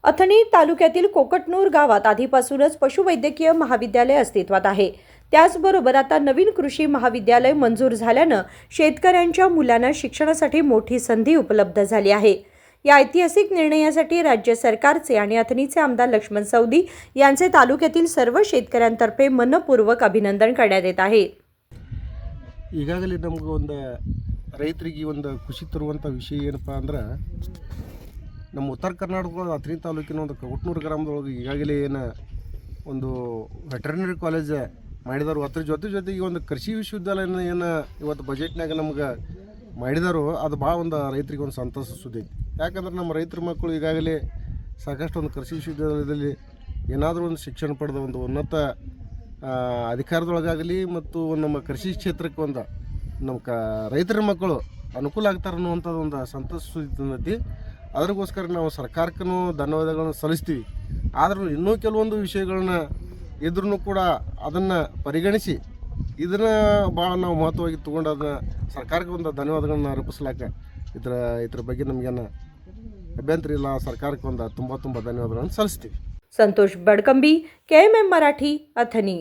अथणी तालुक्यातील कोकटनूर गावात आधीपासूनच पशुवैद्यकीय महाविद्यालय अस्तित्वात आहे। त्याचबरोबर आता नवीन कृषी महाविद्यालय मंजूर झाल्यानं शेतकऱ्यांच्या मुलांना शिक्षणासाठी मोठी संधी उपलब्ध झाली आहे। या ऐतिहासिक निर्णयासाठी राज्य सरकारचे आणि अथणीचे आमदार लक्ष्मण सवदी यांचे तालुक्यातील सर्व शेतकऱ्यांतर्फे मनपूर्वक अभिनंदन करण्यात येत आहे। ಈಗಾಗಲೇ ನಮಗೆ ಒಂದು ರೈತರಿಗೆ ಒಂದು ಖುಷಿ ತರುವಂಥ ವಿಷಯ ಏನಪ್ಪ ಅಂದ್ರೆ ನಮ್ಮ ಉತ್ತರ ಕರ್ನಾಟಕದ ಅಥಣಿ ತಾಲೂಕಿನ ಒಂದು ಕೊಕಟನೂರು ಗ್ರಾಮದೊಳಗೆ ಈಗಾಗಲೇ ಏನು ಒಂದು ವೆಟರ್ನರಿ ಕಾಲೇಜ್ ಮಾಡಿದಾರು, ಅದ್ರ ಜೊತೆಗೆ ಒಂದು ಕೃಷಿ ವಿಶ್ವವಿದ್ಯಾಲಯನ ಏನು ಇವತ್ತು ಬಜೆಟ್ನಾಗ ನಮ್ಗೆ ಮಾಡಿದಾರೋ ಅದು ಭಾಳ ಒಂದು ರೈತರಿಗೆ ಒಂದು ಸಂತಸ ಸುದ್ದಿ ಐತಿ। ಯಾಕಂದ್ರೆ ನಮ್ಮ ರೈತರ ಮಕ್ಕಳು ಈಗಾಗಲೇ ಸಾಕಷ್ಟು ಒಂದು ಕೃಷಿ ವಿಶ್ವವಿದ್ಯಾಲಯದಲ್ಲಿ ಏನಾದರೂ ಒಂದು ಶಿಕ್ಷಣ ಪಡೆದ ಒಂದು ಉನ್ನತ ಅಧಿಕಾರದೊಳಗಾಗಲಿ ಮತ್ತು ನಮ್ಮ ಕೃಷಿ ಕ್ಷೇತ್ರಕ್ಕೆ ಒಂದು ನಮ್ಮ ರೈತರ ಮಕ್ಕಳು ಅನುಕೂಲ ಆಗ್ತಾರೆ ಅನ್ನುವಂಥದ್ದು ಒಂದು ಸಂತಸ ಸುದ್ದಿ ತಂದೈತಿ। ಅದಕ್ಕೋಸ್ಕರ ನಾವು ಸರ್ಕಾರಕ್ಕೂ ಧನ್ಯವಾದಗಳನ್ನು ಸಲ್ಲಿಸ್ತೀವಿ। ಆದರೂ ಇನ್ನೂ ಕೆಲವೊಂದು ವಿಷಯಗಳನ್ನ ಇದ್ರೂ ಕೂಡ ಅದನ್ನು ಪರಿಗಣಿಸಿ ಇದನ್ನು ಭಾಳ ನಾವು ಮಹತ್ವವಾಗಿ ತೊಗೊಂಡು ಅದನ್ನ ಸರ್ಕಾರಕ್ಕೆ ಒಂದು ಧನ್ಯವಾದಗಳನ್ನ ಅರ್ಪಿಸ್ಲಾಕ ಇದ್ರ ಬಗ್ಗೆ ನಮಗೇನು ಅಭ್ಯಂತರ ಇಲ್ಲ। ಸರ್ಕಾರಕ್ಕೆ ಒಂದು ತುಂಬ ಧನ್ಯವಾದಗಳನ್ನು ಸಲ್ಲಿಸ್ತೀವಿ। संतोष बडकंबी, KMM मराठी, अथणी।